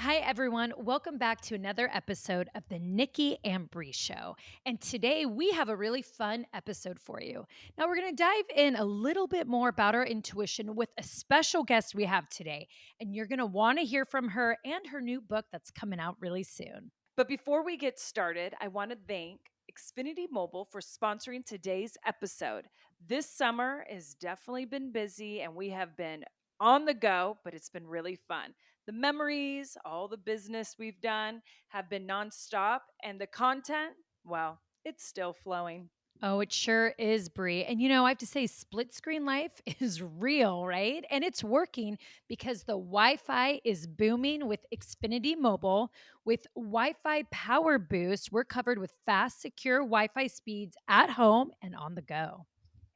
Hi, everyone. Welcome back to another episode of the Nikki Brie Show. And today we have a really fun episode for you. Now, we're going to dive in a little bit more about our intuition with a special guest we have today. And you're going to want to hear from her and her new book that's coming out really soon. But before we get started, I want to thank Xfinity Mobile for sponsoring today's episode. This summer has definitely been busy and we have been on the go, but it's been really fun. The memories, all the business we've done have been nonstop, and the content, well, it's still flowing. Oh, it sure is, Brie. And I have to say, split screen life is real, right? And it's working because the Wi Fi is booming with Xfinity Mobile. With Wi Fi Power Boost, we're covered with fast, secure Wi Fi speeds at home and on the go.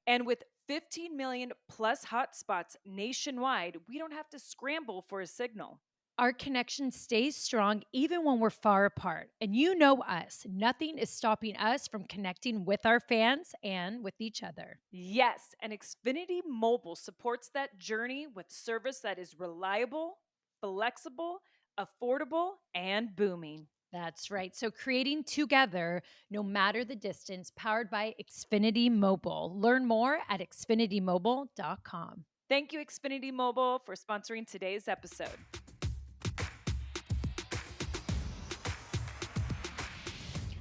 And with 15 million plus hotspots nationwide, we don't have to scramble for a signal. Our connection stays strong even when we're far apart. And you know us, nothing is stopping us from connecting with our fans and with each other. Yes, and Xfinity Mobile supports that journey with service that is reliable, flexible, affordable, and booming. That's right. So creating together, no matter the distance, powered by Xfinity Mobile. Learn more at xfinitymobile.com. Thank you, Xfinity Mobile, for sponsoring today's episode.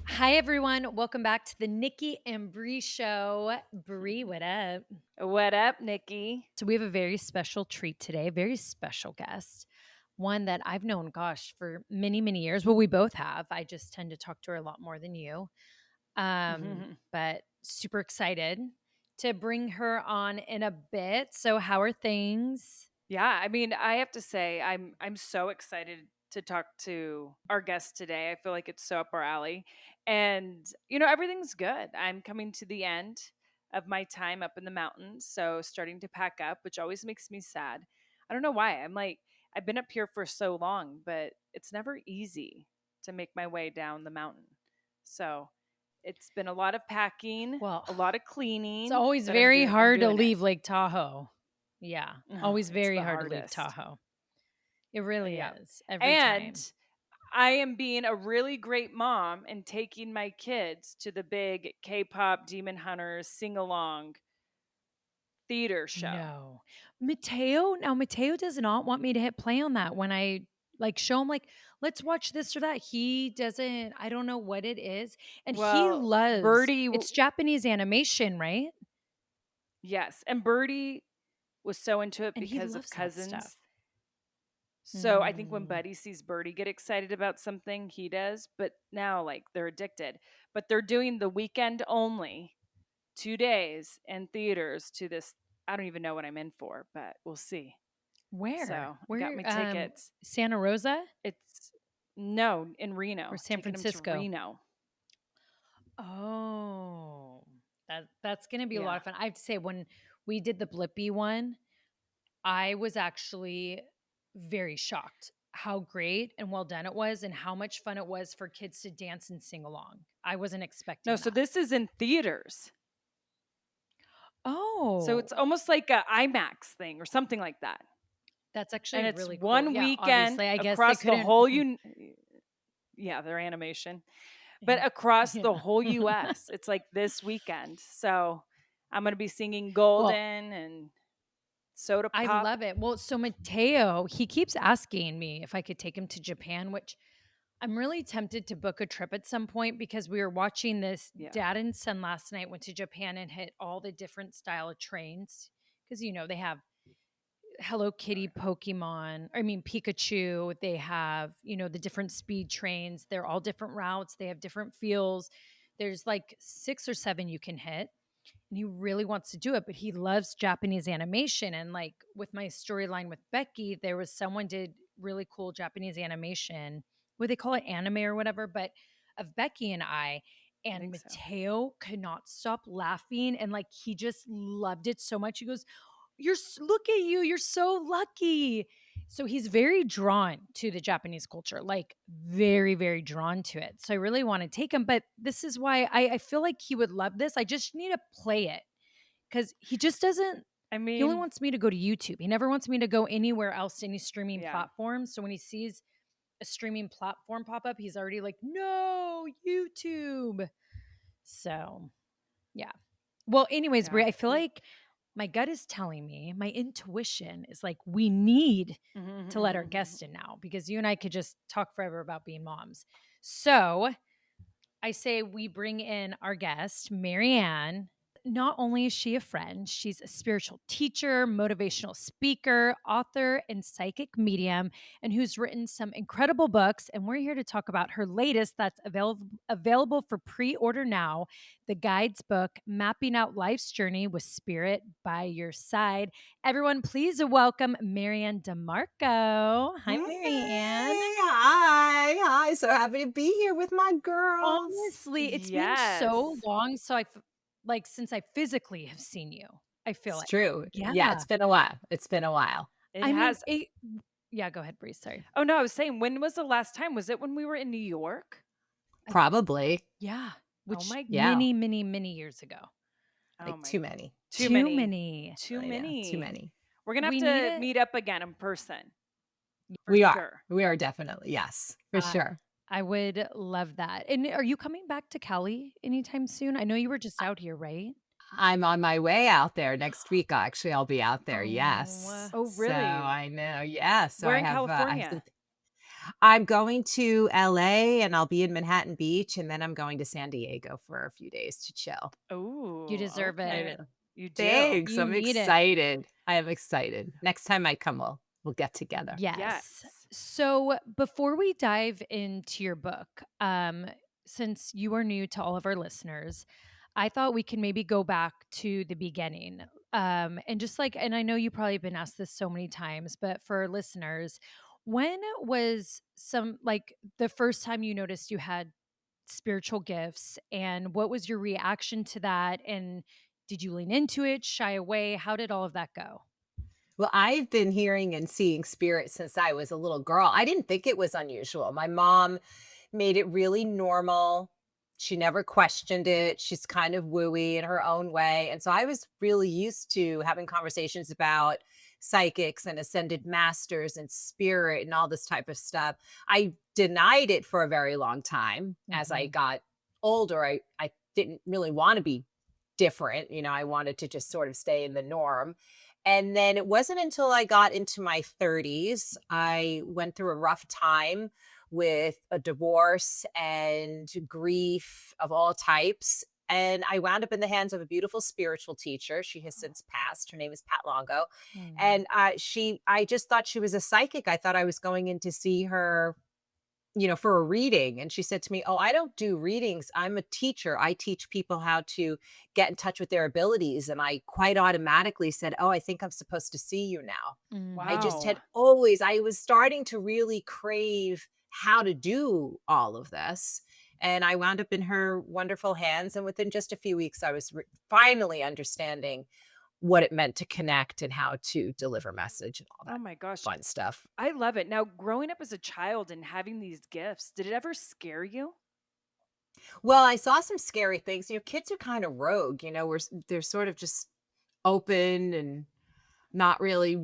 Hi, everyone. Welcome back to the Nikki Brie Show. Brie, what up? What up, Nikki? So we have a very special treat today, a very special guest, one that I've known, gosh, for many, many years. Well, we both have. I just tend to talk to her a lot more than you. But super excited to bring her on in a bit. So how are things? Yeah, I mean, I have to say, I'm so excited to talk to our guest today. I feel like it's so up our alley, and everything's good. I'm coming to the end of my time up in the mountains, so starting to pack up, which always makes me sad. I don't know why. I'm like, I've been up here for so long, but it's never easy to make my way down the mountain. So it's been a lot of packing, Well, a lot of it's cleaning, always but I'm very doing I'm hard to doing it. leave Lake Tahoe. Yeah, always It's very the hard to leave hardest. Tahoe. It really Yeah. is every time. And I am being a really great mom and taking my kids to the big K-pop Demon Hunters sing-along theater show. No. Mateo does not want me to hit play on that when I show him let's watch this or that. He doesn't, I don't know what it is. And he Well, loves it's Japanese animation, right? yes, and Birdie was so into it And he because of loves that cousins. stuff. So I think when Mm. Buddy sees Birdie get excited about something, he does. But now, like, they're addicted. But they're doing the weekend only, 2 days in theaters to this. I don't even know what I'm in for, but we'll see. Where? So I got Where my tickets. Santa Rosa It's no in or Reno, San taking them to Francisco? Reno. Oh. That's going to be a lot Yeah. of fun. I have to say when we did the Blippy one, I was actually very shocked how great and well done it was and how much fun it was for kids to dance and sing along. I wasn't No, expecting so that. this is in theaters. So it's Oh, almost like a IMAX thing or something like that. that's actually And it's really cool. one Yeah, weekend obviously, I guess they across the couldn't. whole yeah, their animation. But across Yeah. the whole US. It's like this weekend. So I'm going to be singing Well, Golden and Soda I Pop. love it. Well, so Mateo, he keeps asking me if I could take him to Japan, which I'm really tempted to book a trip at some point because we were watching this. Yeah. Dad and son last night went to Japan and hit all the different style of trains because they have Hello Kitty, Pokemon, I mean Pikachu, they have, the different speed trains. They're all different routes, they have different feels. There's like 6 or 7 you can hit. And he really wants to do it, but he loves Japanese animation. And like with my storyline with Becky, there was someone did really cool Japanese animation. What they call it, anime or whatever, but of Becky and I. I And think so. Mateo could not stop laughing, and like he just loved it so much. He goes, Look at you, you're so lucky." So he's very drawn to the Japanese culture, like very, very drawn to it. So I really want to take him, but this is why I feel like he would love this. I just need to play it because he just doesn't. I He only mean, wants me to go to YouTube. He never wants me to go anywhere else to any streaming yeah. platform. So when he sees a streaming platform pop up, he's already like, no, YouTube. So, yeah. Well, anyways, Brie, Yeah. I feel like my gut is telling me, my intuition is like, we need to let our guest in now because you and I could just talk forever about being moms. So I say we bring in our guest, MaryAnn. Not only is she a friend, she's a spiritual teacher, motivational speaker, author, and psychic medium, and who's written some incredible books. And we're here to talk about her latest that's available for pre-order now, the guides book, Mapping Out Life's Journey with Spirit by Your Side. Everyone, please welcome MaryAnn DiMarco. Hi, Hey, MaryAnn. hi. So happy to be here with my girls. Honestly, it's been so Yes. long, so like, since I physically have seen you, I feel It's like. true. Yeah, Yeah. it's been a while. It's been a while. It I mean, has. yeah, go ahead, Bree, sorry. Oh, no, I was saying, when was the last time? Was it when we were in New York? I Probably. Yeah, Oh which my Yeah. many, many, many years ago. oh Like my too many. too Too many. many. Too I know. Too many. many. We're gonna have We need to it. meet up again in person for We are. sure. We are definitely. Yes, for I sure. I would love that. And are you coming back to Cali anytime soon? I know you were just out here, right? I'm on my way out there next week. Actually, I'll be out there. Oh, Yes. Oh, So really? I know. Yeah. So Where I in have. California? I'm going to LA and I'll be in Manhattan Beach, and then I'm going to San Diego for a few days to chill. you Oh, deserve I it. okay. know. You do. Thanks. You I'm need it. excited. I am excited. Next time I come, we'll get together. Yes. Yes. So before we dive into your book, since you are new to all of our listeners, I thought we can maybe go back to the beginning. And just like, and I know you probably been asked this so many times, but for our listeners, when was like the first time you noticed you had spiritual gifts, and what was your reaction to that? And did you lean into it, shy away? How did all of that go? Well, I've been hearing and seeing spirits since I was a little girl. I didn't think it was unusual. My mom made it really normal. She never questioned it. She's kind of wooey in her own way. And so I was really used to having conversations about psychics and ascended masters and spirit and all this type of stuff. I denied it for a very long time. As I Mhm. got older, I didn't really want to be different. I wanted to just sort of stay in the norm. And then it wasn't until I got into my 30s, I went through a rough time with a divorce and grief of all types. And I wound up in the hands of a beautiful spiritual teacher. She has since passed. Her name is Pat Longo. Mm. And I just thought she was a psychic. I thought I was going in to see her, for a reading. And she said to me, "Oh, I don't do readings. I'm a teacher. I teach people how to get in touch with their abilities." And I quite automatically said, "Oh, I think I'm supposed to see you now." Mhm. I was starting to really crave how to do all of this. And I wound up in her wonderful hands. And within just a few weeks, I was finally understanding what it meant to connect and how to deliver message and all Oh that my gosh. fun stuff. I love it. Now, growing up as a child and having these gifts, did it ever scare you? Well, I saw some scary things. Kids are kind of rogue, they're sort of just open and not really,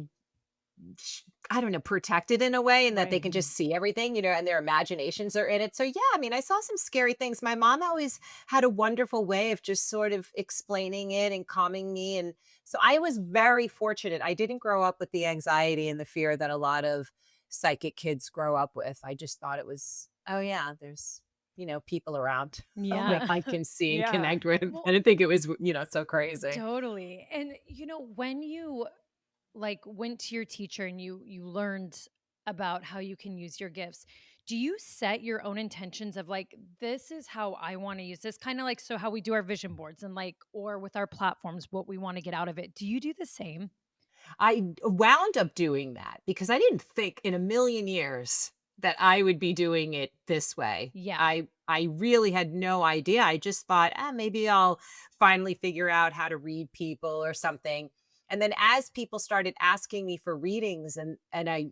I don't know, protected in a way, and that they Right. can just Mhm. see everything, and their imaginations are in it. So, yeah, I mean, I saw some scary things. My mom always had a wonderful way of just sort of explaining it and calming me. And so I was very fortunate. I didn't grow up with the anxiety and the fear that a lot of psychic kids grow up with. I just thought it was, oh, yeah, there's, people around Oh my Yeah. that I can see and yeah. connect with. I Well, didn't think it was, so crazy. totally. And when you like went to your teacher and you learned about how you can use your gifts, do you set your own intentions of like, this is how I want to use this, kind of like so how we do our vision boards and like, or with our platforms, what we want to get out of it? Do you do the same? I wound up doing that because I didn't think in a million years that I would be doing it this way. Yeah. I really had no idea. I just thought, maybe I'll finally figure out how to read people or something. And then as people started asking me for readings, and I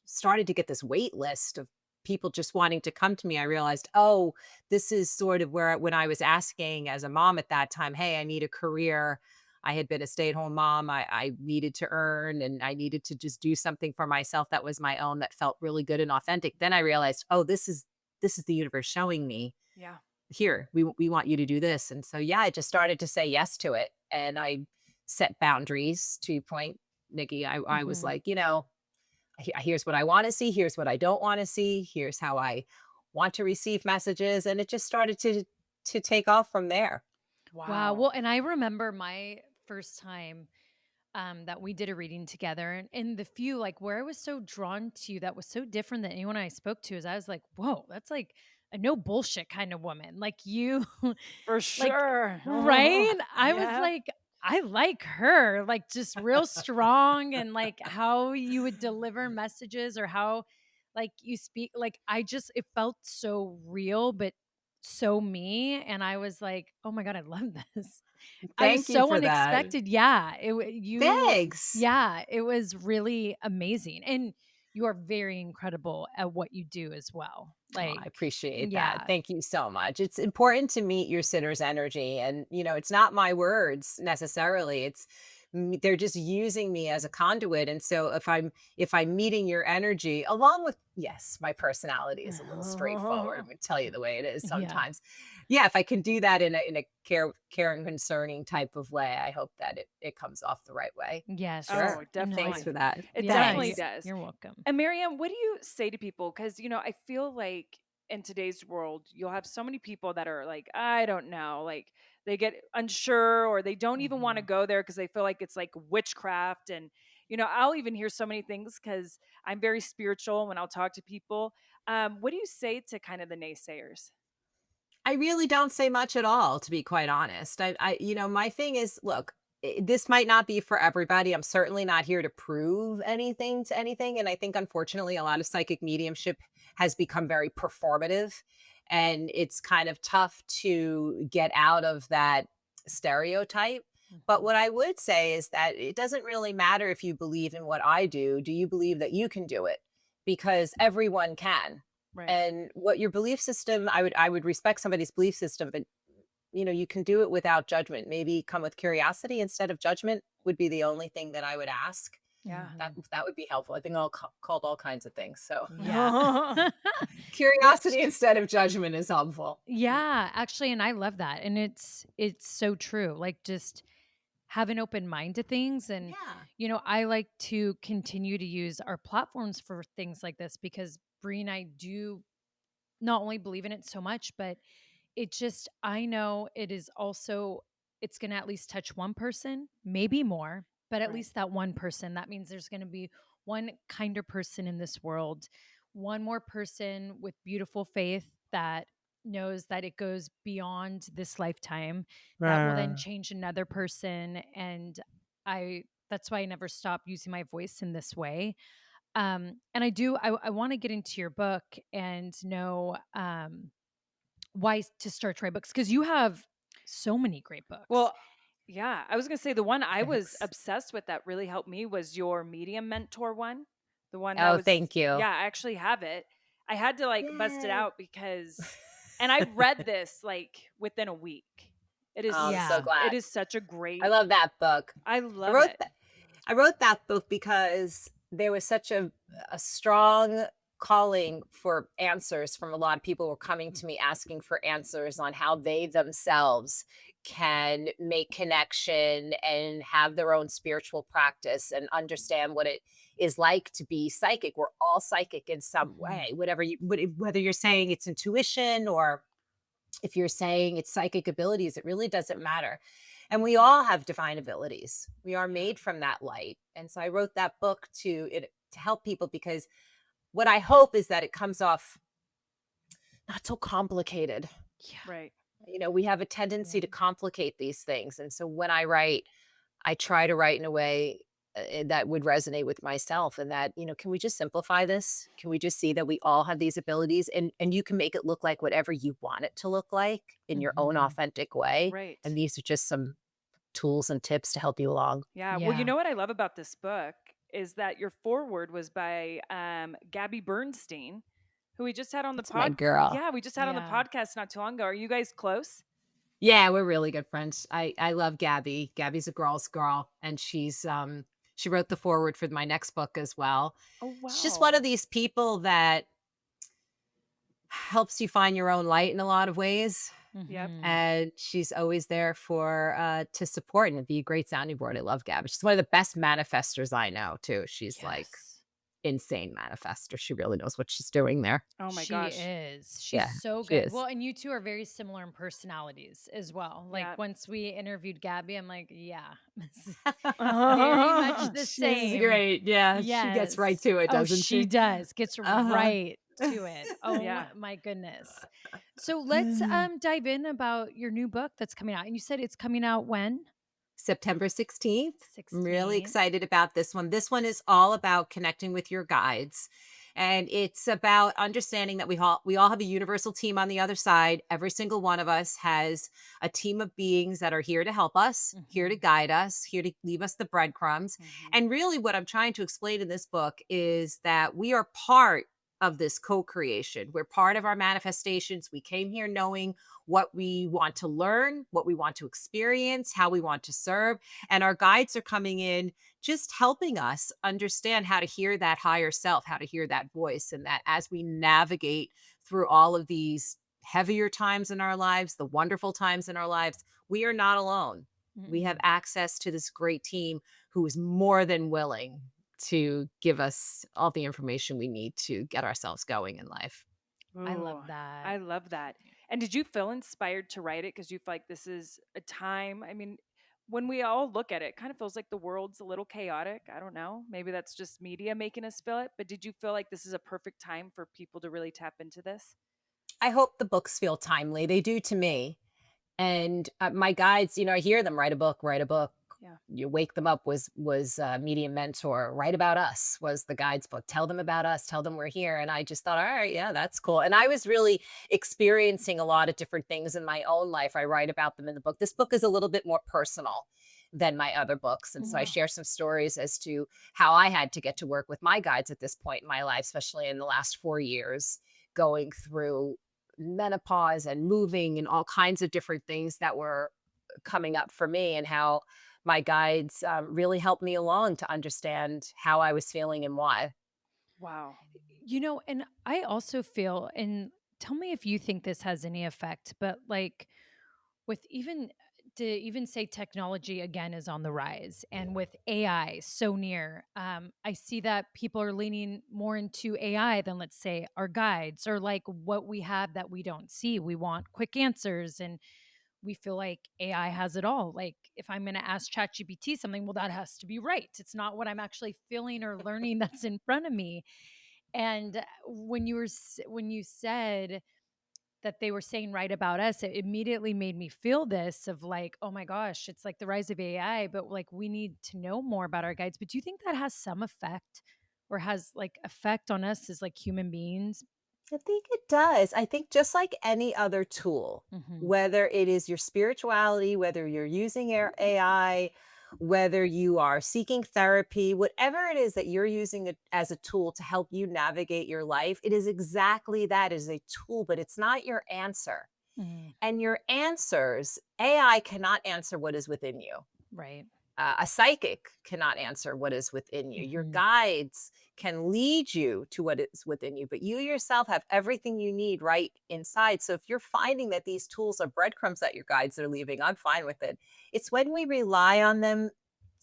started to get this wait list of people just wanting to come to me, I realized, oh, this is sort of where when I was asking as a mom at that time, hey, I need a career. I had been a stay-at-home mom. I needed to earn, and I needed to just do something for myself that was my own, that felt really good and authentic. Then I realized, oh, this is the universe showing me, Yeah. here, we want you to do this. And so, yeah, I just started to say yes to it. And I set boundaries. To your point, Nikki, I was Mhm. like, here's what I want to see. Here's what I don't want to see. Here's how I want to receive messages. And it just started to take off from there. Wow. Wow. Well, and I remember my first time that we did a reading together, and the few like where I was so drawn to you that was so different than anyone I spoke to is I was like, whoa, that's like a no bullshit kind of woman. Like you, For like, sure. right? I was Yeah. like, I like her, like just real strong and like how you would deliver messages or how like you speak. Like I just, it felt so real, but so me. And I was like, oh my God, I love this. I was Thank you so for that. unexpected. Yeah, you Thanks. yeah, it was really amazing, and you are very incredible at what you do as well. Oh, Like, I appreciate that. yeah. Thank you so much. It's important to meet your sitter's energy. And, it's not my words necessarily. They're just using me as a conduit. And so if I'm meeting your energy, along with, yes, my personality is a little straightforward. I'm gonna tell you the way it is Yeah. sometimes. Yeah, if I can do that in a care and concerning type of way, I hope that it comes off the right way. Yes. Oh, Sure. No, Thanks definitely. for that. It yeah, definitely Thanks. does. you're welcome. And MaryAnn, what do you say to people? Because, I feel like in today's world, you'll have so many people that are like, I don't know, like they get unsure or they don't even want to Mhm. go there because they feel like it's like witchcraft. And, I'll even hear so many things because I'm very spiritual when I'll talk to people. What do you say to kind of the naysayers? I really don't say much at all, to be quite honest. My thing is, look, this might not be for everybody. I'm certainly not here to prove anything to anything. And I think, unfortunately, a lot of psychic mediumship has become very performative. And it's kind of tough to get out of that stereotype. But Mhm. what I would say is that it doesn't really matter if you believe in what I do. Do you believe that you can do it? Because everyone can. Right. And what your belief system, I would respect somebody's belief system, but you can do it without judgment. Maybe come with curiosity instead of judgment would be the only thing that I would ask. Yeah. Mhm. That would be helpful. I think I'll called all kinds of things. So Yeah. Well, curiosity instead of judgment is helpful. yeah, actually, and I love that. And it's so true. Like just have an open mind to things. And Yeah. I like to continue to use our platforms for things like this because Bree and I do not only believe in it so much, but it just I know it is also it's going to at least touch one person, maybe more, but at Right. least that one person. That means there's going to be one kinder person in this world, one more person with beautiful faith that knows that it goes beyond this lifetime that will then change another person. And I that's why I never stop using my voice in this way. And I want to get into your book and know why to start to write books because you have so many great books. Well, yeah, I was gonna say the one I was Thanks. obsessed with that really helped me was your medium mentor one. The one that Oh, was, thank you. yeah, I actually have it. I had to like bust it Yay. out because, and I read this like within a week. It Oh, is, I'm so Yeah. it glad. is such a I great. love that book. I I love wrote it. that I wrote that book because there was such a strong calling for answers from a lot of people who were coming to me asking for answers on how they themselves can make connection and have their own spiritual practice and understand what it is like to be psychic. We're all psychic in some Mhm. way, whether you're saying it's intuition or if you're saying it's psychic abilities, it really doesn't matter. And we all have divine abilities. We are Yeah. made from that light. And so I wrote that book to help people because what I hope is that it comes off not so complicated. Yeah. Right. We have a tendency to complicate these things. And so when I write, I try to write in a way that would resonate with myself and that, can we just simplify this? Can we just see that we all have these abilities and you can make it look like whatever you want it to look like in your own Mhm. authentic way. Right. And these are just some tools and tips to help you along. Yeah. Well, you Yeah. know what I love about this book is that your foreword was by Gabby Bernstein, who we just had on the That's my pod. girl. Yeah, we just had on the Yeah. podcast not too long ago. Are you guys close? Yeah, we're really good friends. I love Gabby. Gabby's a girl's girl, and she wrote the foreword for my next book as well. Oh, She's just one of wow. these people that helps you find your own light in a lot of ways, Yep. Mhm. and she's always there for to support and be a great sounding board. I love Gabby. She's one of the best manifestors I know too. She's like Yes. insane manifester. She really knows what she's doing there. Oh my She gosh. is. She's Yeah, so she good. is. Well, and you 2 are very similar in personalities as well. Like, Yeah. once we interviewed Gabby, I'm like, "Yeah, this is very much the She's same." great. Yeah, she gets right Yes. to it, Oh, doesn't she she? does. Gets Uh-huh. right to it. Oh Yeah. my goodness. So let's dive in about your new book that's coming out. And you said it's coming out when? September 16th. I'm really 16th. excited about this one. This one is all about connecting with your guides. And it's about understanding that we all have a universal team on the other side. Every single one of us has a team of beings that are here to help us, here to Mhm. guide us, here to leave us the breadcrumbs. Mhm. And really, what I'm trying to explain in this book is that we are part of this co creation. We're part of our manifestations. We came here knowing what we want to learn, what we want to experience, how we want to serve. And our guides are coming in just helping us understand how to hear that higher self, how to hear that voice. And that as we navigate through all of these heavier times in our lives, the wonderful times in our lives, we are not alone. We have Mm-mm. access to this great team who is more than willing to give us all the information we need to get ourselves going in life. I Ooh, love that. I love that. And did you feel inspired to write it because you feel like this is a time? I mean, when we all look at it, it kind of feels like the world's a little chaotic. I don't know. Maybe that's just media making us feel it. But did you feel like this is a perfect time for people to really tap into this? I hope the books feel timely. They do to me. And my guides, I hear them write a book, write a book. Yeah. You wake them up was Medium Mentor. Write about us was the guides book. Tell them about us. Tell them we're here. And I just thought, all right, yeah, that's cool. And I was really experiencing a lot of different things in my own life. I write about them in the book. This book is a little bit more personal than my other books. Oh, And so I wow. share some stories as to how I had to get to work with my guides at this point in my life, especially in the last 4 years, going through menopause and moving and all kinds of different things that were coming up for me, and how my guides really helped me along to understand how I was feeling and why. Wow. And I also feel, and tell me if you think this has any effect, but like, with even to even say technology again is on the rise, and with AI so near, I see that people are leaning more into AI than, let's say, our guides, or like what we have that we don't see. We want quick answers, and we feel like AI has it all. Like, if I'm going to ask ChatGPT something, well, that has to be right. It's not what I'm actually feeling or learning that's in front of me. And when you said that they were saying right about us, it immediately made me feel this of like, oh my gosh, it's like the rise of AI, but like we need to know more about our guides. But do you think that has some effect, or has like effect on us as like human beings? I think it does. I think just like any other tool, Hmm. whether it is your spirituality, whether you're using your AI, whether you are seeking therapy, whatever it is that you're using it as a tool to help you navigate your life, it is exactly that, it is a tool, but it's not your answer. Hmm. And your answers, AI cannot answer what is within you. Right. A psychic cannot answer what is within you. Your Hmm. guides can lead you to what is within you, but you yourself have everything you need right inside. So if you're finding that these tools are breadcrumbs that your guides are leaving, I'm fine with it. It's when we rely on them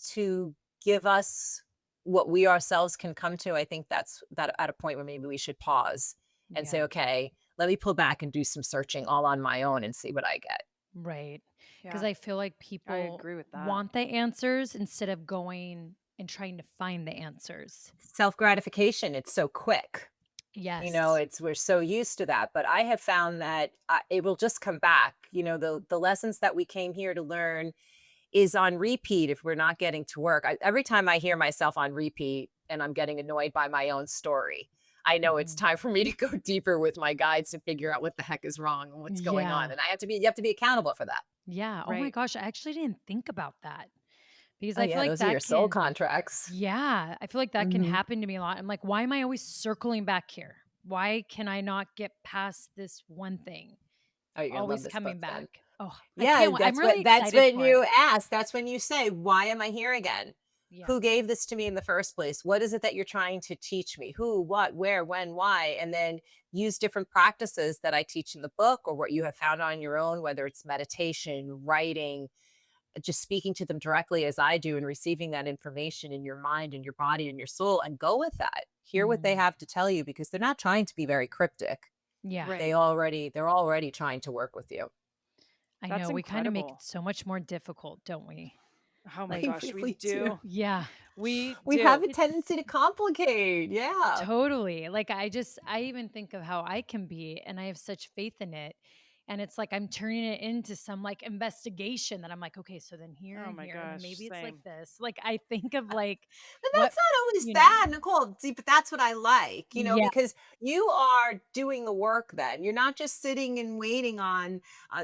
to give us what we ourselves can come to. I think that's that at a point where maybe we should pause and Yeah. say, okay, let me pull back and do some searching all on my own and see what I get. Right. Because Yeah. I feel like I people agree with that. want the answers instead of going and trying to find the answers. Self gratification, it's so quick. Yes. It's we're so used to that, but I have found that it will just come back. The lessons that we came here to learn is on repeat if we're not getting to work. Every time I hear myself on repeat and I'm getting annoyed by my own story, I know it's Hmm. time for me to go deeper with my guides to figure out what the heck is wrong and what's going on. Yeah. And you have to be accountable for that. Yeah. Oh my Right. gosh. I actually didn't think about that, because Oh I feel yeah, like those are your that soul can, contracts. yeah, I feel like that can Hmm. happen to me a lot. I'm like, why am I always circling back here? Why can I not get past this one thing? Oh, you're gonna love Always this book coming back. then. Oh, I Yeah, can't wait. I'm really that's excited when for it. you ask, that's when you say, "Why am I here again? Yeah. Who gave this to me in the first place? What is it that you're trying to teach me? Who, what, where, when, why?" And then use different practices that I teach in the book or what you have found on your own, whether it's meditation, writing, just speaking to them directly as I do and receiving that information in your mind and your body and your soul and go with that. Hear what they Mm. have to tell you because they're not trying to be very cryptic. Yeah. Right. They're already trying to work with you. I That's know. We kind of make it incredible. so much more difficult, don't we? Oh my Like, We gosh, we really do. do. yeah. We We have do. a It's tendency to complicate. Yeah. totally. Like I even think of how I can be and I have such faith in it. And it's like I'm turning it into some like investigation that I'm like, okay, so then here Oh and my here, and then gosh, maybe it's like same. this. Like I think of like But what, that's not always you know, bad, Nicole. See, but that's what I like, yeah, because you are doing the work then. You're not just sitting and waiting on,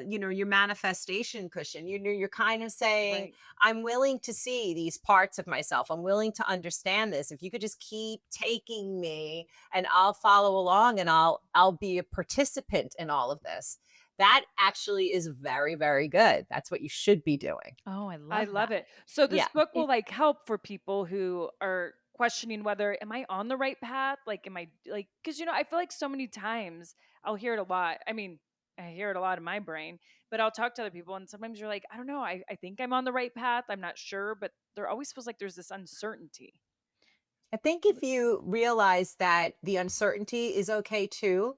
your manifestation cushion. You're kind of saying, Right. I'm willing to see these parts of myself. I'm willing to understand this. If you could just keep taking me and I'll follow along and I'll be a participant in all of this. That actually is very, very good. That's what you should be doing. oh, I I love love that. it. So Yeah. this book will It like help for people who are questioning whether am I on the right path? Like am I like cuz I feel like so many times I'll hear it a lot. I mean, I hear it a lot in my brain, but I'll talk to other people and sometimes you're like, I don't know, I think I'm on the right path. I'm not sure, but there always feels like there's this uncertainty. I think if you realize that the uncertainty is okay too,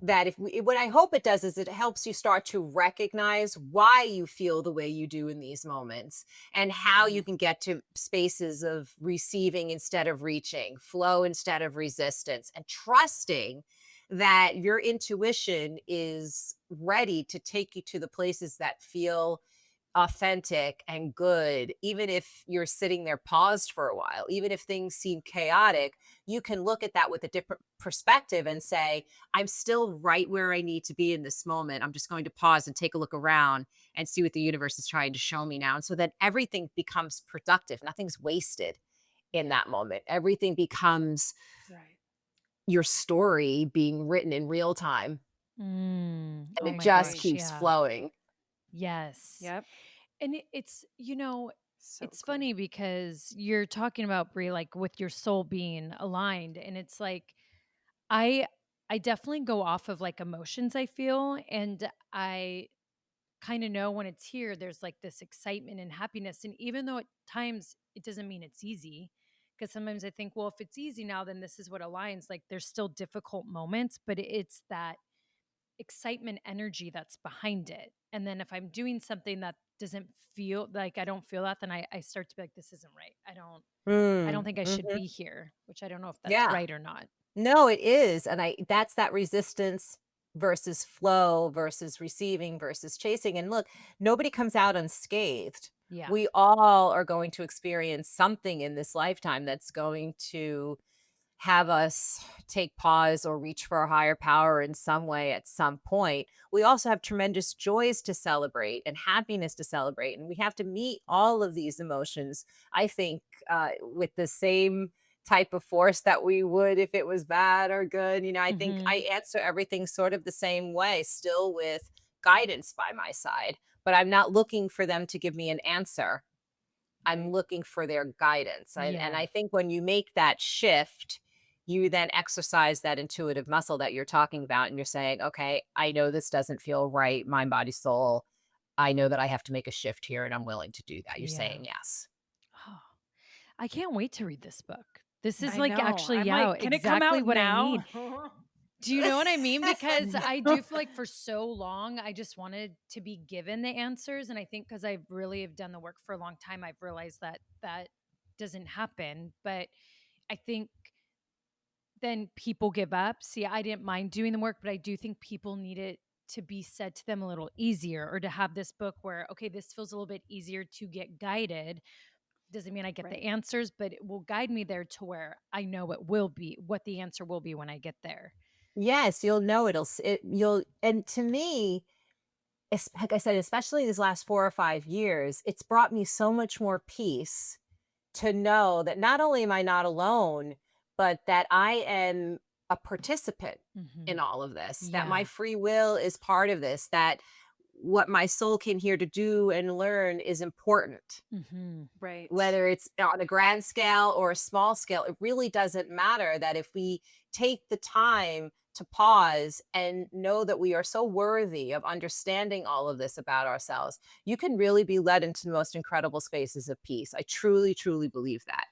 that what I hope it does is it helps you start to recognize why you feel the way you do in these moments and how you Mhm. can get to spaces of receiving instead of reaching, flow instead of resistance, and trusting that your intuition is ready to take you to the places that feel authentic and good, even if you're sitting there paused for a while, even if things seem chaotic, you can look at that with a different perspective and say, I'm still right where I need to be in this moment. I'm just going to pause and take a look around and see what the universe is trying to show me now. And so that everything becomes productive, nothing's wasted in that moment. Everything becomes Right. your story being written in real time and oh I it my just agree. gosh, keeps yeah. flowing. Yes. Yep. And it's, So it's agree. funny because you're talking about Brie, like with your soul being aligned. And it's like I I definitely go off of like emotions I feel. And I kind of know when it's here, there's like this excitement and happiness. And even though at times it doesn't mean it's easy, because sometimes I think, well, if it's easy now, then this is what aligns. Like there's still difficult moments, but it's that excitement energy that's behind it. And then if I'm doing something that doesn't feel like I don't feel that, then I start to be like, this isn't right. I don't Mm, think I should mhm. be here, which I don't know if that's Yeah. right or not. No, it is, and I that's that resistance versus flow versus receiving versus chasing, and look, nobody comes out unscathed. Yeah. We all are going to experience something in this lifetime that's going to have us take pause or reach for a higher power in some way at some point. We also have tremendous joys to celebrate and happiness to celebrate, and we have to meet all of these emotions, I think, with the same type of force that we would if it was bad or good. I think Hmm. I answer everything sort of the same way, still with guidance by my side, but I'm not looking for them to give me an answer. I'm Right. looking for their guidance. And Yeah. I think when you make that shift, you then exercise that intuitive muscle that you're talking about. And you're saying, okay, I know this doesn't feel right, mind, body, soul. I know that I have to make a shift here and I'm willing to do that. You're Yeah. saying yes. Oh, I can't wait to read this book. This is I like know. actually, I'm yeah, like, can it come exactly out what I now? need. Do you know what I mean? Because I do feel like for so long, I just wanted to be given the answers. And I think because I really have done the work for a long time, I've realized that that doesn't happen. But I think then people give up. See, I didn't mind doing the work, but I do think people need it to be said to them a little easier or to have this book where, okay, this feels a little bit easier to get guided. Doesn't mean I get the Right. answers, but it will guide me there to where I know it will be what the answer will be when I get there. Yes, you'll know you'll, and to me, like I said, especially these last 4 or 5 years, it's brought me so much more peace to know that not only am I not alone, but that I am a participant Hmm. in all of this, that my Yeah. free will is part of this, that what my soul came here to do and learn is important. Mhm. Right. Whether it's on a grand scale or a small scale, it really doesn't matter. That if we take the time to pause and know that we are so worthy of understanding all of this about ourselves, you can really be led into the most incredible spaces of peace. I truly, truly believe that.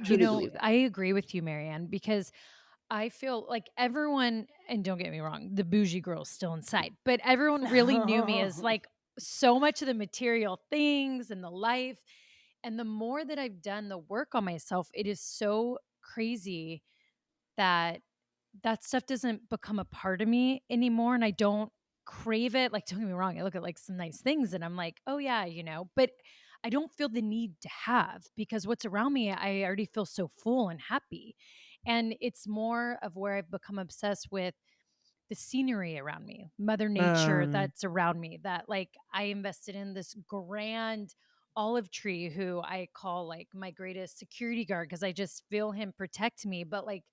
Truly believe that. I agree with you, Marianne, because I feel like everyone, and don't get me wrong, the bougie girl's still inside, but everyone really knew me as like so much of the material things and the life. And the more that I've done the work on myself, it is so crazy that that stuff doesn't become a part of me anymore. And I don't crave it. Like, don't get me wrong, I look at like some nice things and I'm like, oh, yeah, but I don't feel the need to have because what's around me, I already feel so full and happy. And it's more of where I've become obsessed with the scenery around me, Mother Nature Um, that's around me, that like I invested in this grand olive tree who I call like my greatest security guard because I just feel him protect me. But like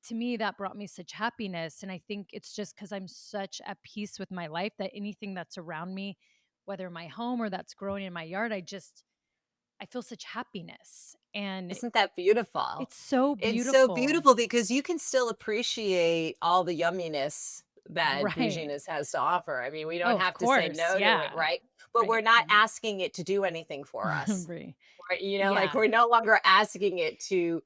to me, that brought me such happiness. And I think it's just because I'm such at peace with my life that anything that's around me, whether my home or that's growing in my yard, I feel such happiness. And Isn't that beautiful? it's so It's so beautiful. beautiful because you can still appreciate all the yumminess that Right. bouginess has to offer. I mean, we don't Oh, of have to say course. no to it, Yeah. right? But we're Right. not asking it to do anything for us. Right. Right? Like Yeah. we're no longer asking it to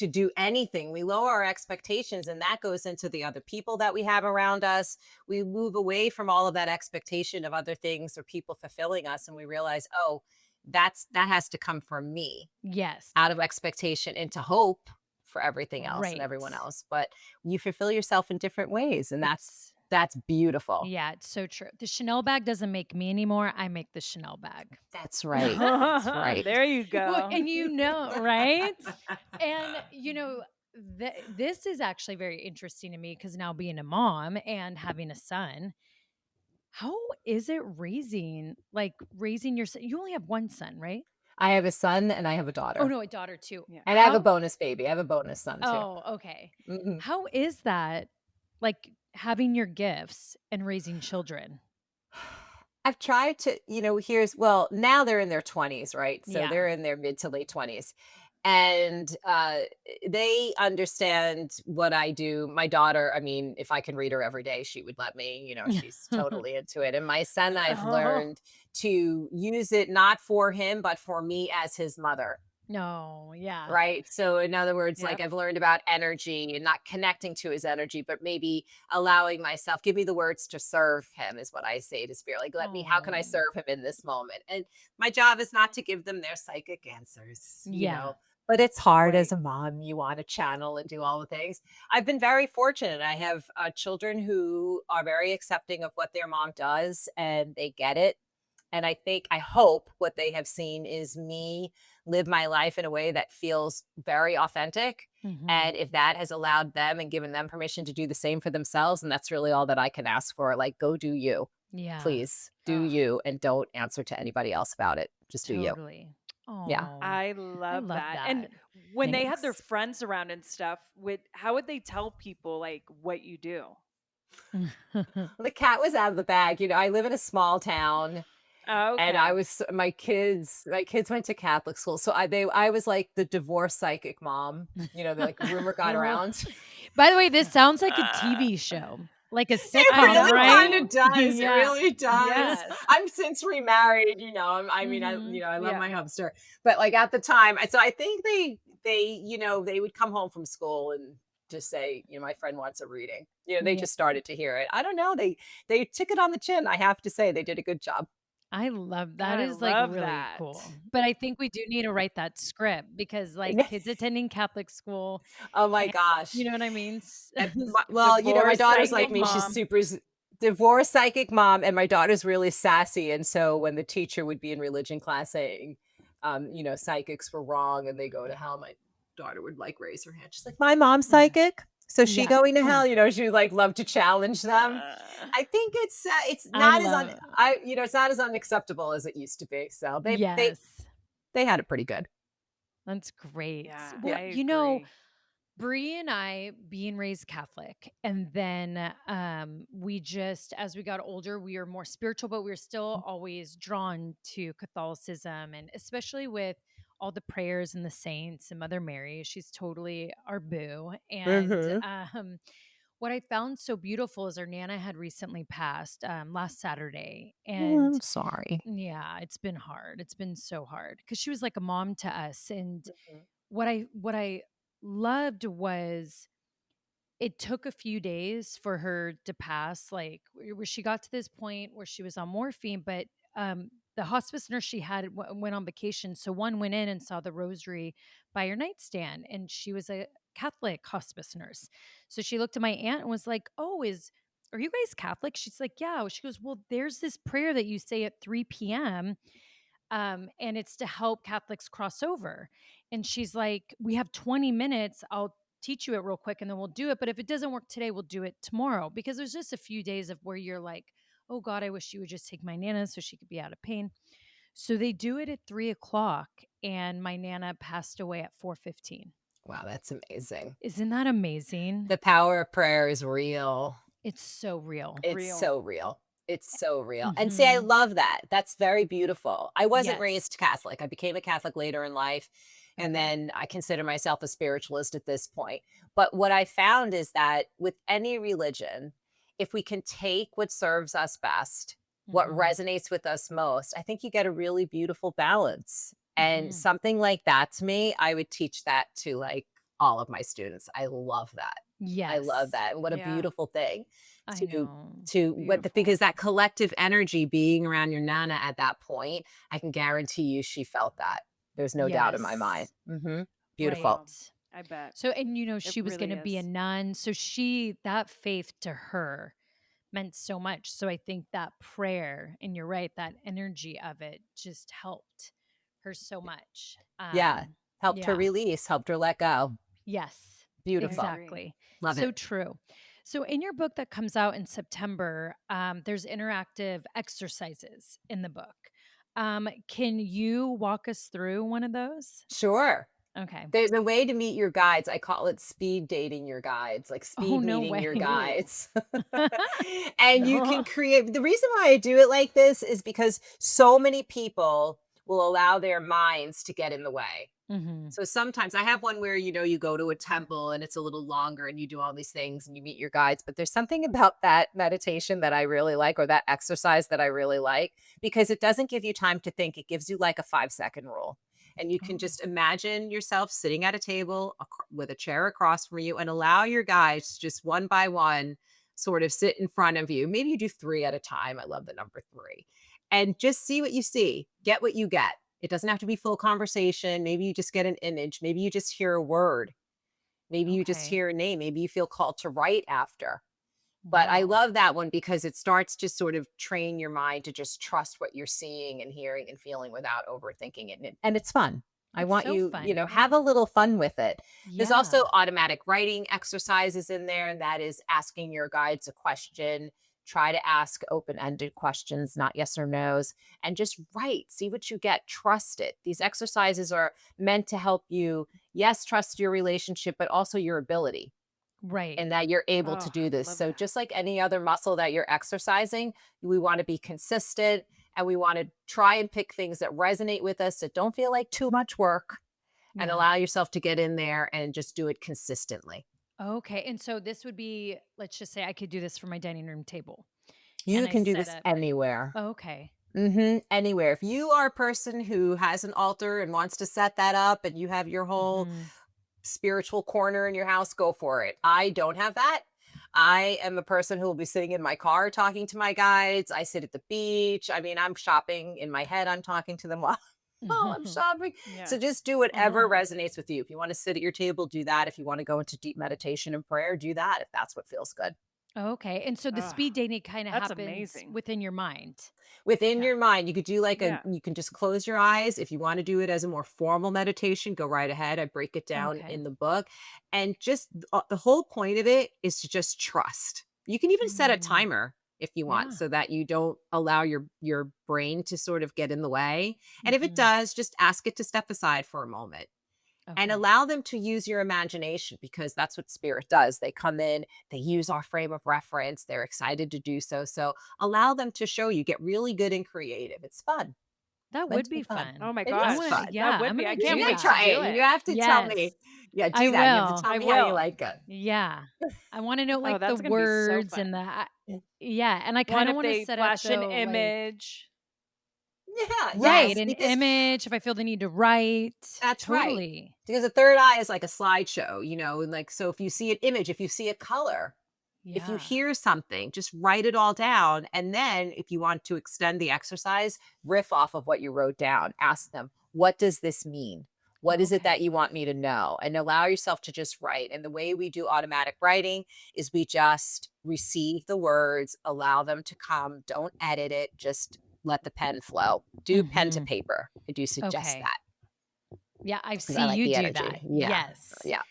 do anything. We lower our expectations and that goes into the other people that we have around us. We move away from all of that expectation of other things or people fulfilling us and we realize, "Oh, that has to come from me." Yes. Out of expectation into hope for everything else and Right. everyone else, but you fulfill yourself in different ways, and It's that's beautiful. yeah, it's so true. The Chanel bag doesn't make me anymore. I make the Chanel bag. That's right, that's right. There you Well, go. and right? And this is actually very interesting to me because now being a mom and having a son, how is it raising your son? You only have one son, right? I have a son and I have a Oh daughter, no, a daughter too. Yeah. and I have a How bonus baby. I have a bonus son too. Oh, okay. Mhm. How is that like having your gifts and raising children? I've tried to, here's well, now they're in their 20s, right? So Yeah. they're in their mid to late 20s. And they understand what I do. My daughter, I mean, if I can read her every day, she would let me, she's totally into it. And my son, I've learned to use it not for him, but for me as his mother. No, yeah. Right. So, in other words, like Yep. I've learned about energy and not connecting to his energy, but maybe allowing myself, give me the words to serve him, is what I say to spirit. Like, how can I Oh, serve him in this moment? And my job is not to give them their psychic answers, yeah. but it's hard as Right. a mom. You want to channel and do all the things. I've been very fortunate. I have children who are very accepting of what their mom does and they get it. And I hope what they have seen is me live my life in a way that feels very authentic. Mhm. And if that has allowed them and given them permission to do the same for themselves, and that's really all that I can ask for. Like, go do you, Yeah, please do Oh, you, and don't answer to anybody else about it. Just do you. totally. Yeah. Oh, I I love love that. And that. when they had their Thanks. friends around and stuff, how would they tell people like what you do? The cat was out of the bag. I live in a small town. And Okay. my kids went to Catholic school, so I was like the divorce psychic mom, the rumor got around. By the way, this sounds like a TV show, like a It I sitcom, really right? kinda know. does, it Yeah. really does. Yes. I'm since remarried, I mean, Mhm. I love Yeah. my hamster, but, like, at the time so I think they would come home from school and just say, "My friend wants a reading." They Yeah. just started to hear it. I don't know, they took it on the chin, I have to say, they did a good job. I love God, that I is, like, love really that. cool. But I think we do need to write that script because, like, kids attending Catholic school Oh my and you gosh. know what I mean? Well, my Divorce daughter's like psychic me. She's mom. super divorced psychic mom, and my daughter's really sassy. And so when the teacher would be in religion class saying, psychics were wrong and they go to hell, my daughter would like raise her hand. She's like, "My mom's psychic, so she Yeah. going to hell?" She would like love to challenge them. Uh, I think it's I not as love it's not as unacceptable as it used to be. So Yes. they had it pretty good. That's great. yeah, Yeah. I agree. Brie and I, being raised Catholic, and then we just, as we got older, we were more spiritual, but we were still always drawn to Catholicism, and especially with all the prayers and the saints and Mother Mary. She's totally our boo. And Mhm. what I found so beautiful is our Nana had recently passed last Saturday, Oh, and I'm sorry. yeah, it's been hard. It's been so hard because she was like a mom to us, and Mhm. what I loved was it took a few days for her to pass, like where she got to this point where she was on morphine, but the hospice nurse she had went on vacation, so one went in and saw the rosary by her nightstand, and she was a Catholic hospice nurse. So she looked at my aunt and was like, "Oh, is are you guys Catholic?" She's like, "Yeah." She goes, "Well, there's this prayer that you say at 3 p.m. And it's to help Catholics cross over." And she's like, "We have 20 minutes. I'll teach you it real quick and then we'll do it. But if it doesn't work today, we'll do it tomorrow." Because there's just a few days of where you're like, "Oh God, I wish you would just take my Nana so she could be out of pain." So they do it at 3 o'clock, and my Nana passed away at 4:15. Wow, that's amazing. Isn't that amazing? The power of prayer is real. It's so real. It's Real. so real. It's so real. And see, I Hmm. love that. That's very beautiful. I wasn't Yes. raised Catholic. I became a Catholic later in life. And Okay. then I consider myself a spiritualist at this point. But what I found is that with any religion, if we can take what serves us best, what Hmm. resonates with us most, I think you get a really beautiful balance. And Hmm. something like that to me, I would teach that to like all of my students. I love that. I love Yes. that. And what a Yeah. beautiful thing I to know. what the Beautiful. because that collective energy being around your nana at that point, I can guarantee you she felt that. There's no doubt in my mind. Yes. Mhm. Right. Beautiful. I bet. So, and It she was going really to be a is. nun. So that faith to her meant so much. So I think that prayer, and you're right, that energy of it just helped her so much. Yeah. Helped her Yeah. release, helped her let go. Yes, I Beautiful. agree. exactly. Love So it. true. So in your book that comes out in September, there's interactive exercises in the book. Can you walk us through one of those? Sure. Okay. There's a way to meet your guides. I call it speed dating your guides, like Oh, speed no meeting way. your Ooh. guides. And you No. can create the reason why I do it like this is because so many people will allow their minds to get in the way. Hmm. So sometimes I have one where, you go to a temple and it's a little longer and you do all these things and you meet your guides. But there's something about that meditation that I really like, or that exercise that I really like, because it doesn't give you time to think. It gives you like a 5-second rule. And you can Oh, just imagine yourself sitting at a table with a chair across from you and allow your guides just one by one sort of sit in front of you. Maybe you do 3 at a time. I love the number 3. And just see what you see, get what you get. It doesn't have to be full conversation. Maybe you just get an image. Maybe you just hear a word. Maybe you just okay. hear a name. Maybe you feel called to write after. But I Wow. love that one because it starts to sort of train your mind to just trust what you're seeing and hearing and feeling without overthinking it. And it's fun. I It's want so you, fun. have a little fun with it. There's Yeah. also automatic writing exercises in there, and that is asking your guides a question. Try to ask open ended questions, not yes or no's, and just write. See what you get. Trust it. These exercises are meant to help you, yes, trust your relationship, but also your ability Right. and that you're able to Oh, do this. love So that. just like any other muscle that you're exercising, we want to be consistent and we want to try and pick things that resonate with us that don't feel like too much work and Yeah. allow yourself to get in there and just do it consistently. Okay. And so this would be, let's just say I could do this for my dining room table and You I can do set this up. anywhere. Okay. Anywhere. If you are a person who has an altar and wants to set that up and you have your whole Hmm. spiritual corner in your house, go for it. I don't have that. I am a person who will be sitting in my car talking to my guides. I sit at the beach. I mean, I'm shopping in my head. I'm talking to them while, while I'm shopping. Yeah. So just do whatever resonates with you. If you want to sit at your table, do that. If you want to go into deep meditation and prayer, do that if that's what feels good. Okay. And so the Oh, speed dating kind of that's happens amazing. within your mind. Within Yeah. your mind, you could do like Yeah. you can just close your eyes. If you want to do it as a more formal meditation, go right ahead. I break it down Okay. in the book. And just the whole point of it is to just trust. You can even set a Mm, timer if you want yeah. so that you don't allow your brain to sort of get in the way. And if it Hmm. does, just ask it to step aside for a moment. and Okay. allow them to use your imagination, because that's what spirit does. They come in, they use our frame of reference, they're excited to do so. So allow them to show you, get really good and creative. It's fun. That Meant would to be be fun. Oh fun. my It I is wanna gosh, fun. that yeah, would I'm be. gonna I You can't do gotta wait to that. try do it. You it. have to tell me. Yes. Yeah, I do that. You have to will. tell I me how you will. like it. Yeah. I wanna know, Oh, like, the that's gonna be so words and fun. yeah, and I One, kinda if wanna they set up, flash an though, like image. Yeah, right, yes, an because image, if I feel the need to write. that's right. Totally. Because the third eye is like a slideshow, and like, so if you see an image, if you see a color, if you Yeah. hear something, just write it all down. And then if you want to extend the exercise, riff off of what you wrote down. Ask them, what does this mean? What is it that Okay. you want me to know? And allow yourself to just write. And the way we do automatic writing is we just receive the words, allow them to come, don't edit it, just let the pen flow. Do pen to Mhm. paper. I do suggest Okay. that Yeah, I because see I like you the do that. energy. Yeah. Yes. Yeah.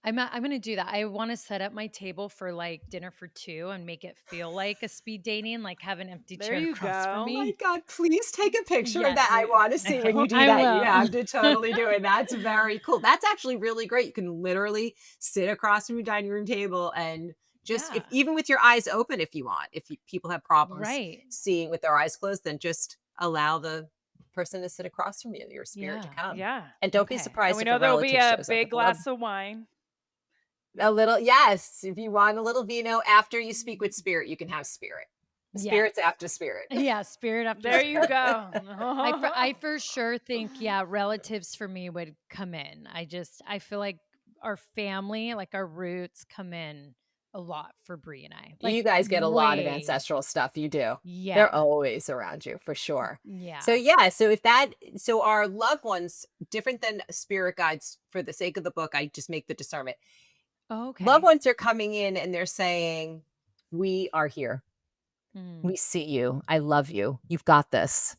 I'm gonna do that. I wanna set up my table for, like, dinner for 2 and make it feel like a speed dating, like, have an empty There chair you across from Oh go. my me. God, please take a picture of that. Yes. I want to see when you do I that. You will. have to totally do it. That's very cool. That's actually really great. You can literally sit across from your dining room table and just, if Yeah. even with your eyes open, if you want, if people have problems Right. seeing with their eyes closed, then just allow the person to sit across from you, your spirit to Yeah. come. Yeah. And don't be Okay. And surprised we if a know there will be relative a shows up big with a love. glass of wine. A little, yes. If you want a little vino after you speak with spirit, you can have spirit. Yes. Spirits after spirit. Yeah, spirit after There you spirit. go. I for sure think, yeah, relatives for me would come in. I feel like our family, like our roots come in a lot for Brie and I. Like You guys get a lot of way. ancestral stuff, you do. Yeah. They're always around you for sure. So Yeah. yeah, so our loved ones, different than spirit guides, for the sake of the book, I just make the discernment. Loved Okay. ones are coming in and they're saying, "We are here. Mm. We see you. I love you. You've got this."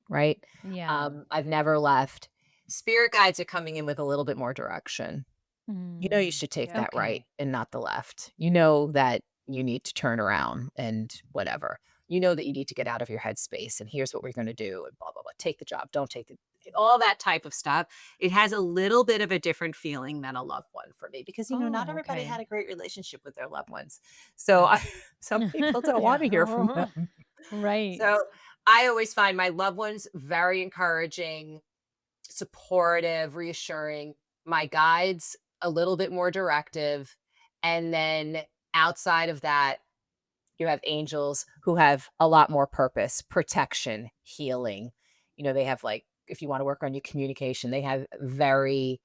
Right? Yeah. I've never left. Spirit guides are coming in with a little bit more direction. You know you Mm. should take Yeah. that right Okay. and not the left. You know that you need to turn around and whatever. You know that you need to get out of your headspace and here's what we're going to do and blah blah blah. Take the job, don't take it. All that type of stuff. It has a little bit of a different feeling than a loved one for me because not Oh, everybody had okay. a great relationship with their loved ones. So No. some people don't want Yeah. to hear from them. Right. So I always find my loved ones very encouraging, supportive, reassuring. My guides, a little bit more directive. And then outside of that, you have angels who have a lot more purpose, protection, healing. They have, like, if you want to work on your communication, they have very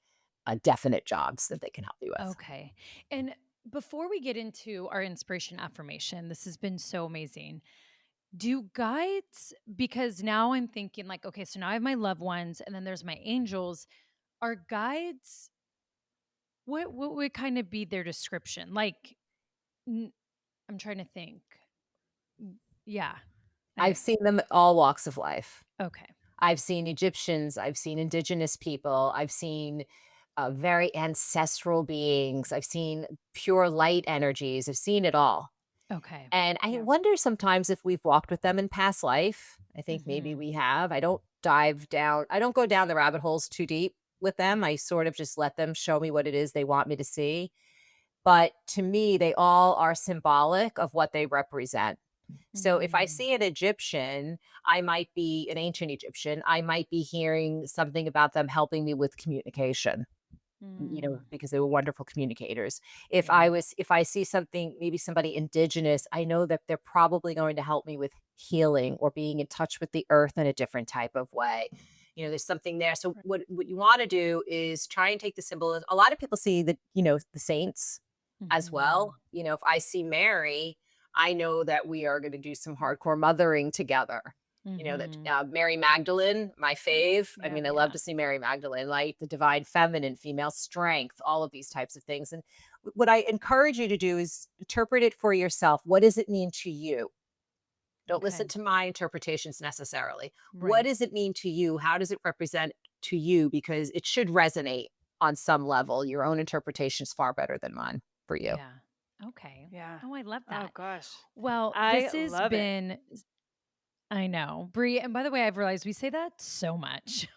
definite jobs that they can help you with. Okay. And before we get into our inspiration affirmation, this has been so amazing. Do guides, because now I'm thinking, like, okay, so now I have my loved ones and then there's my angels. Are guides, what would kind of be their description? Like, n- I'm trying to think. Yeah. I've I, seen them at all walks of life. okay. I've seen Egyptians, I've seen indigenous people, I've seen very ancestral beings, I've seen pure light energies, I've seen it all. Okay. And I Yeah. wonder sometimes if we've walked with them in past life. I think maybe Hmm. we have. I don't go down the rabbit holes too deep with them. I sort of just let them show me what it is they want me to see. But to me, they all are symbolic of what they represent. So if I Mm. see an Egyptian, I might be an ancient Egyptian, I might be hearing something about them helping me with communication, Mm. because they were wonderful communicators. Yeah. If I see something, maybe somebody indigenous, I know that they're probably going to help me with healing or being in touch with the earth in a different type of way. There's something there. So Right. what you want to do is try and take the symbol. A lot of people see the saints as Mhm. well. If I see Mary, I know that we are going to do some hardcore mothering together. That Mhm. Mary Magdalene, my fave. I Yeah. mean, I love Yeah. to see Mary Magdalene, like the divine feminine, female strength, all of these types of things. And what I encourage you to do is interpret it for yourself. What does it mean to you? Don't listen Okay. to my interpretations necessarily. What Right. does it mean to you? How does it represent to you? Because it should resonate on some level. Your own interpretation is far better than mine for you. Yeah. Okay. Yeah. Oh, I love Oh that. gosh. Well, I this has love it. been I know, Brie, and by the way, I've realized we say that so much.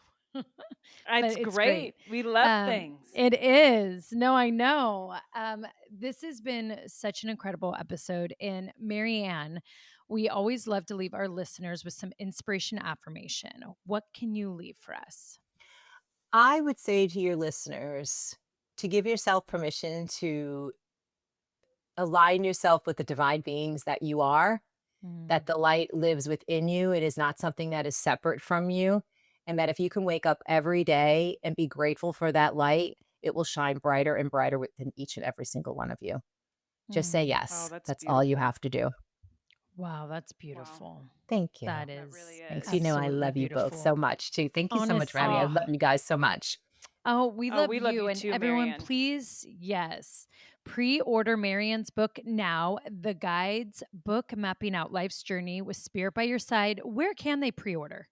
But It's it's great. great. We love things. It is. No, I know. This has been such an incredible episode. And MaryAnn, we always love to leave our listeners with some inspiration affirmation. What can you leave for us? I would say to your listeners to give yourself permission to align yourself with the divine beings that you are, that Mm, the light lives within you. It is not something that is separate from you. And that if you can wake up every day and be grateful for that light, it will shine brighter and brighter within each and every single one of you. Just say mm. Oh, yes. that's That's all you beautiful. have to do. Wow, that's Wow. beautiful. Thank you. That That really is Thanks. is. You know, I absolutely love you both so beautiful. much too. Thank you so much for having me. I Oh, love Honestly. you guys so much. Oh, we oh, love we love you you and too, everyone. Marianne. Please, yes, pre-order Marianne's book now. The Guides book, mapping out life's journey with spirit by your side. Where can they pre-order?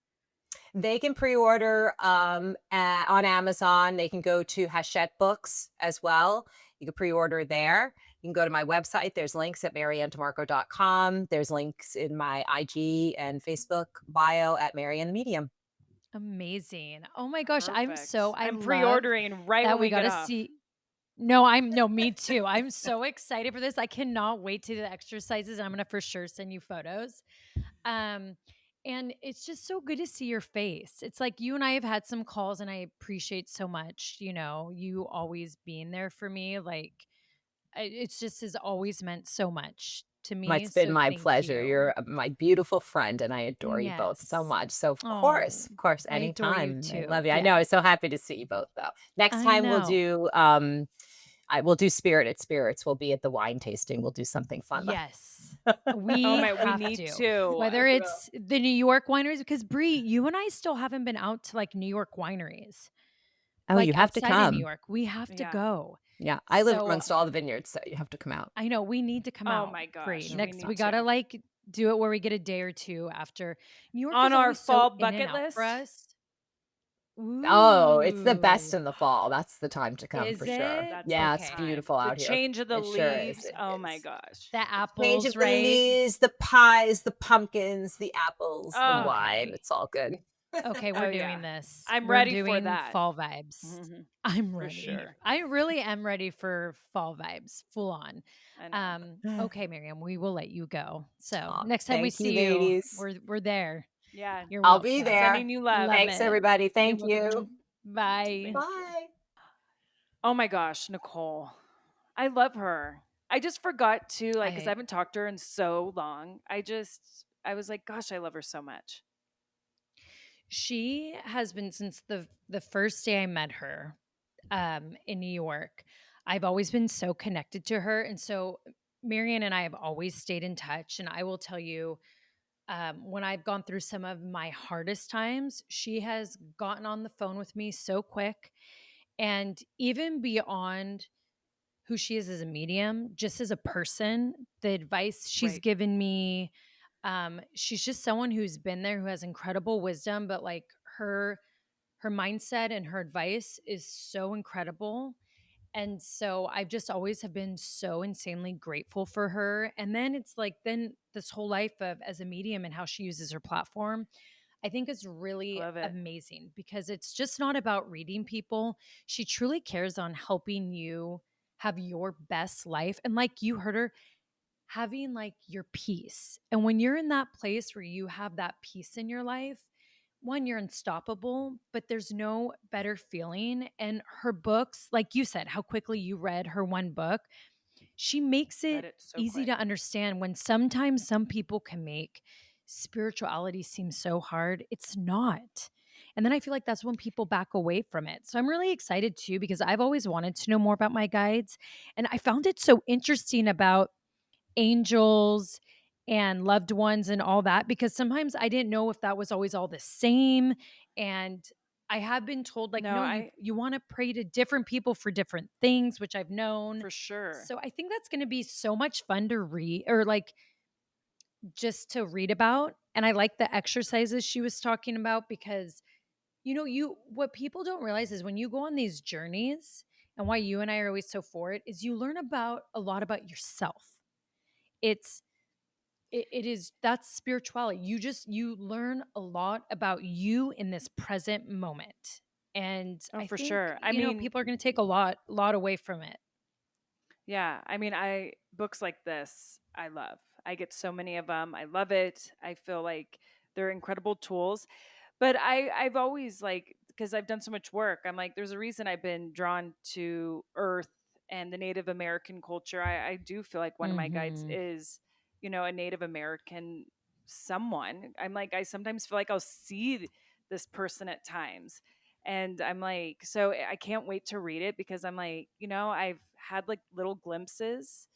They can pre-order on Amazon. They can go to Hachette Books as well. You can pre-order there. You can go to my website. There's links at MaryAnnDiMarco.com. There's links in my IG and Facebook bio at MaryAnn the Medium. Amazing. Oh my gosh, Perfect. I I'm love pre-ordering right that when we we got get to off. see. No, me too. I'm so excited for this. I cannot wait to do the exercises. I'm going to for sure send you photos. Um, and it's just so good to see your face. It's like you and I have had some calls and I appreciate so much, you always being there for me. Like it's just has always meant so much to me. It's been So my thank pleasure. you. You're my beautiful friend, and I adore you both so Yes. much. So, Oh, of course, I adore you anytime. I too. love you. I know. Yeah, I'm so happy to see you both, though. Next I time know. I will do Spirited Spirits. We'll be at the wine tasting. We'll do something fun. Yes. Oh We my, we have need to. to. Whether it's the New York wineries, because Brie, you and I still haven't been out to like New York wineries, Oh, you like have to outside of New come. York. We have to Yeah. go. Yeah, I live So amongst all the vineyards, so you have to come out. I know we need to come Oh out, my Brie. gosh, we Next, we need gotta to. like do it where we get a day or two after. New York On is our always so fall in and bucket out for list. us. Oh, it's the best Ooh, in the fall. That's the time to come is for sure. it? That's the Yeah, it's Okay. time. beautiful The out here. change of the It sure is. leaves. It Oh my is. gosh. The Change apples, of the right? leaves, the pies, the pumpkins, the apples, the Oh, wine. Okay. It's all good. Okay, oh we're yeah. doing this. I'm We're ready for doing that. fall vibes. Mhm. I'm For ready. sure. I really am ready for fall vibes, full on. I know. Okay, Miriam, we will let you go. So Aw, next time we thank you, see you, ladies. we're there. Yeah. You're I'll be welcome. there. Sending you love. Love Thanks, it. everybody. Thank you. Bye. Thank you. Bye. Oh my gosh, Nicole. I love her. I just forgot to like because I I haven't talked to her in so long. I was like, gosh, I love her so much. She has been since the first day I met her in New York. I've always been so connected to her, and so Marianne and I have always stayed in touch. And I will tell you, when I've gone through some of my hardest times, she has gotten on the phone with me so quick, and even beyond who she is as a medium, just as a person, the advice she's Right. given me, she's just someone who's been there, who has incredible wisdom, but like her mindset and her advice is so incredible. And so I've just always have been so insanely grateful for her. And then it's like then this whole life of as a medium and how she uses her platform, I think is I really love it. amazing because it's just not about reading people. She truly cares on helping you have your best life. And like you heard her, having like your peace. And when you're in that place where you have that peace in your life, one, you're unstoppable, but there's no better feeling. And her books, like you said, how quickly you read her one book, she makes Read it it so easy quick. to understand when sometimes some people can make spirituality seem so hard. It's not. And then I feel like that's when people back away from it. So I'm really excited too, because I've always wanted to know more about my guides. And I found it so interesting about angels and loved ones and all that because sometimes I didn't know if that was always all the same. And I have been told like No, no, you want to pray to different people for different things, which I've known. for sure. So I think that's going to be so much fun to read or like just to read about. And I like the exercises she was talking about because you what people don't realize is when you go on these journeys and why you and I are always so for it is you learn about a lot about yourself. It's It is, that's spirituality. You learn a lot about you in this present moment. And Oh, I for think, sure. I mean, people are going to take a lot away from it. yeah, I mean, I books like this, I love. I get so many of them. I love it. I feel like they're incredible tools. But I've always like, because I've done so much work, I'm like, there's a reason I've been drawn to Earth and the Native American culture. I do feel like one of my guides Mhm. is, a Native American someone. I'm like, I sometimes feel like I'll see this person at times. And I'm like, so I can't wait to read it because I'm like, I've had like little glimpses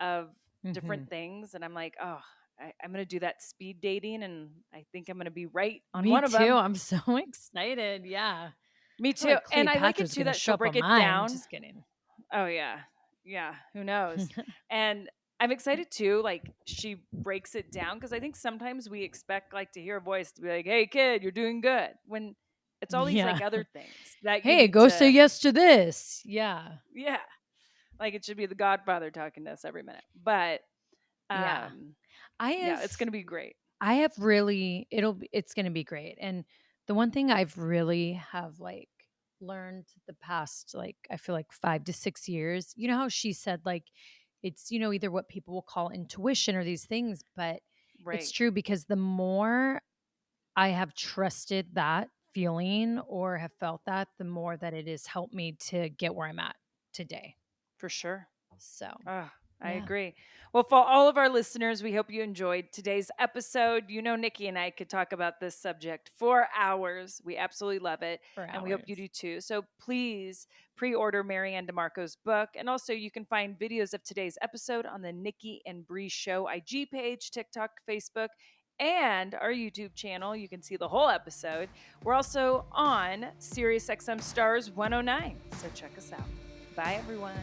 of different Mhm. things. And I'm like, oh, I'm going to do that speed dating. And I think I'm going to be right on Me one of too. them. I'm so excited. Yeah. I Me feel too. like And I like it Cleopatra's too going to that show she'll up break on it mine. down. Just kidding. Oh, yeah. Yeah. Who knows? And I'm excited too. Like she breaks it down because I think sometimes we expect like to hear a voice to be like, hey, kid, you're doing good. When it's all these Yeah. like other things that you Hey, need go say to, yes to this. Yeah. yeah. Like it should be the Godfather talking to us every minute. But Yeah. I yeah, have it's gonna be great. I have really it's going to be great. And the one thing I've really have like learned the past, like, I feel like 5 to 6 years, you know how she said like it's, either what people will call intuition or these things, but it's Right. true because the more I have trusted that feeling or have felt that, the more that it has helped me to get where I'm at today. For sure. So, Ah, I yeah. agree. Well, for all of our listeners, we hope you enjoyed today's episode. Nikki and I could talk about this subject for hours. We absolutely love it. For And we hope you hours. do too. So please pre-order MaryAnn DiMarco's book. And also you can find videos of today's episode on the Nikki and Brie Show IG page, TikTok, Facebook, and our YouTube channel. You can see the whole episode. We're also on SiriusXM Stars 109. So check us out. Bye, everyone.